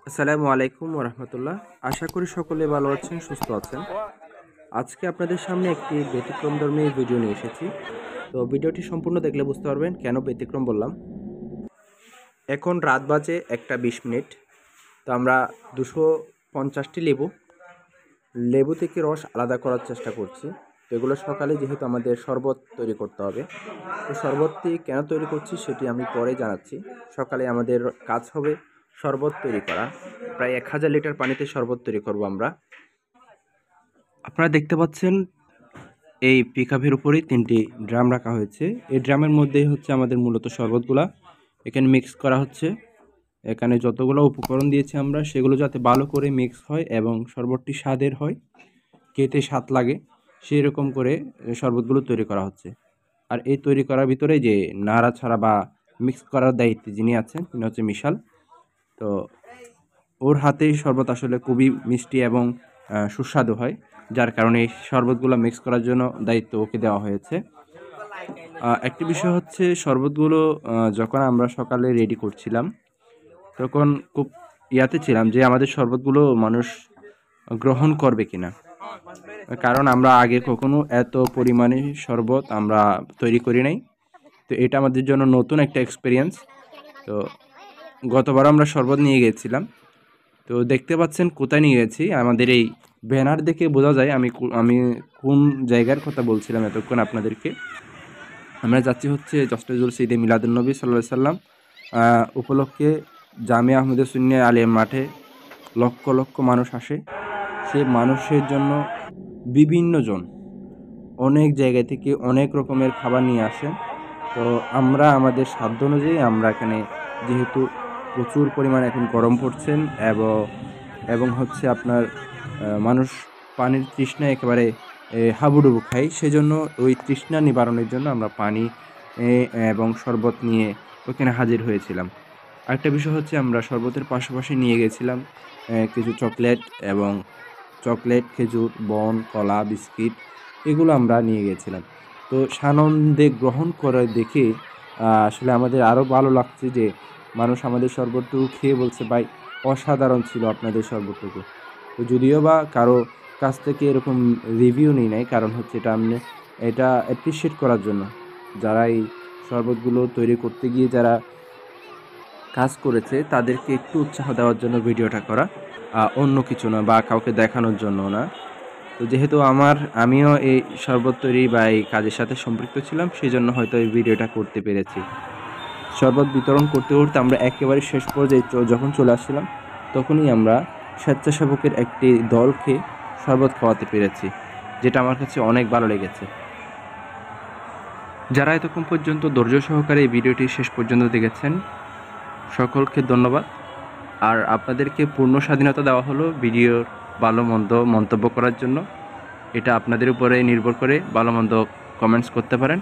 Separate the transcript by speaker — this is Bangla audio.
Speaker 1: আসসালামু আলাইকুম ওরহমতুল্লাহ। আশা করি সকলে ভালো আছেন, সুস্থ আছেন। আজকে আপনাদের সামনে একটি ব্যতিক্রমধর্মী ভিডিও নিয়ে এসেছি। তো ভিডিওটি সম্পূর্ণ দেখলে বুঝতে পারবেন কেন ব্যতিক্রম বললাম। এখন রাত বাজে 1:20। তো আমরা 250টি লেবু থেকে রস আলাদা করার চেষ্টা করছি। তো এগুলো সকালে যেহেতু আমাদের শরবত তৈরি করতে হবে, তো শরবতটি কেন তৈরি করছি সেটি আমি পরে জানাচ্ছি। সকালে আমাদের কাজ হবে শরবত তৈরি করা। প্রায় 1000 লিটার পানিতে শরবত তৈরি করব আমরা। আপনারা দেখতে পাচ্ছেন এই পিকআপের উপরেই 3টি ড্রাম রাখা হয়েছে। এই ড্রামের মধ্যেই হচ্ছে আমাদের মূলত শরবতগুলা এখানে মিক্স করা হচ্ছে। এখানে যতগুলো উপকরণ দিয়েছি আমরা সেগুলো যাতে ভালো করে মিক্স হয় এবং শরবতটি স্বাদের হয়, খেতে স্বাদ লাগে সেই রকম করে শরবতগুলো তৈরি করা হচ্ছে। আর এই তৈরি করার ভিতরে যে নাড়াচাড়া বা মিক্স করার দায়িত্বে যিনি আছেন তিনি হচ্ছে মিশাল। তো ওর হাতেই শরবত আসলে খুবই মিষ্টি এবং সুস্বাদু হয়, যার কারণে এই শরবতগুলো মিক্স করার জন্য দায়িত্ব ওকে দেওয়া হয়েছে। একটি বিষয় হচ্ছে শরবতগুলো যখন আমরা সকালে রেডি করছিলাম তখন খুব ইয়াতে ছিলাম যে আমাদের শরবতগুলো মানুষ গ্রহণ করবে কিনা, কারণ আমরা আগে কখনো এত পরিমাণে শরবত আমরা তৈরি করি নাই। তো এটা আমাদের জন্য নতুন একটা এক্সপিরিয়েন্স। তো গতবার আমরা শরবত নিয়ে গিয়েছিলাম। তো দেখতে পাচ্ছেন কোথায় নিয়ে গেছি, আমাদের এই ব্যানার দেখে বোঝা যায় আমি কোন জায়গার কথা বলছিলাম এতক্ষণ আপনাদেরকে। আমরা যাচ্ছি হচ্ছে জস্টেজুল সিদে মিলাদুন্নবী সাল্লাল্লাহু সাল্লাম উপলক্ষে জামিয়া আহমদে সুন্নিয়া আলিয়া মাঠে লক্ষ লক্ষ মানুষ আসে। সেই মানুষের জন্য বিভিন্ন জন অনেক জায়গা থেকে অনেক রকমের খাবার নিয়ে আসেন। তো আমরা আমাদের সাধ্য অনুযায়ী আমরা এখানে, যেহেতু প্রচুর পরিমাণে এখন গরম পড়ছেন এবং হচ্ছে আপনার মানুষ পানির তৃষ্ণায় একেবারে হাবুডুবু খায়, সেজন্য ওই তৃষ্ণা নিবারণের জন্য আমরা পানি এবং শরবত নিয়ে ওখানে হাজির হয়েছিলাম। আরেকটা বিষয় হচ্ছে আমরা শরবতের পাশাপাশি নিয়ে গেছিলাম কিছু চকলেট, খেজুর, বন, কলা, বিস্কিট, এগুলো আমরা নিয়ে গেছিলাম। তো সানন্দে গ্রহণ করে দেখে আসলে আমাদের আরও ভালো লাগছে যে মানুষ আমাদের শরবতটুকু খেয়ে বলছে, ভাই অসাধারণ ছিল আপনাদের শরবতটুকু। তো যদিও বা কারো কাছ থেকে এরকম রিভিউ নিই নাই, কারণ হচ্ছে এটা অ্যাপ্রিসিয়েট করার জন্য, যারা এই শরবতগুলো তৈরি করতে গিয়ে যারা কাজ করেছে তাদেরকে একটু উৎসাহ দেওয়ার জন্য ভিডিওটা করা, অন্য কিছু না বা কাউকে দেখানোর জন্য না। তো যেহেতু আমিও এই শরবত তৈরি বা এই কাজের সাথে সম্পৃক্ত ছিলাম, সেই জন্য হয়তো এই ভিডিওটা করতে পেরেছি। শরবত বিতরণ করতে করতে আমরা একেবারে শেষ পর্যায়ে যখন চলে আসছিলাম তখনই আমরা স্বেচ্ছাসেবকের একটি দলকে শরবত খাওয়াতে পেরেছি, যেটা আমার কাছে অনেক ভালো লেগেছে। যারা এতক্ষণ পর্যন্ত ধৈর্য সহকারে এই ভিডিওটি শেষ পর্যন্ত দেখেছেন সকলকে ধন্যবাদ। আর আপনাদেরকে পূর্ণ স্বাধীনতা দেওয়া হলো ভিডিওর ভালো মন্দ মন্তব্য করার জন্য। এটা আপনাদের উপরে নির্ভর করে, ভালো মন্দ কমেন্টস করতে পারেন।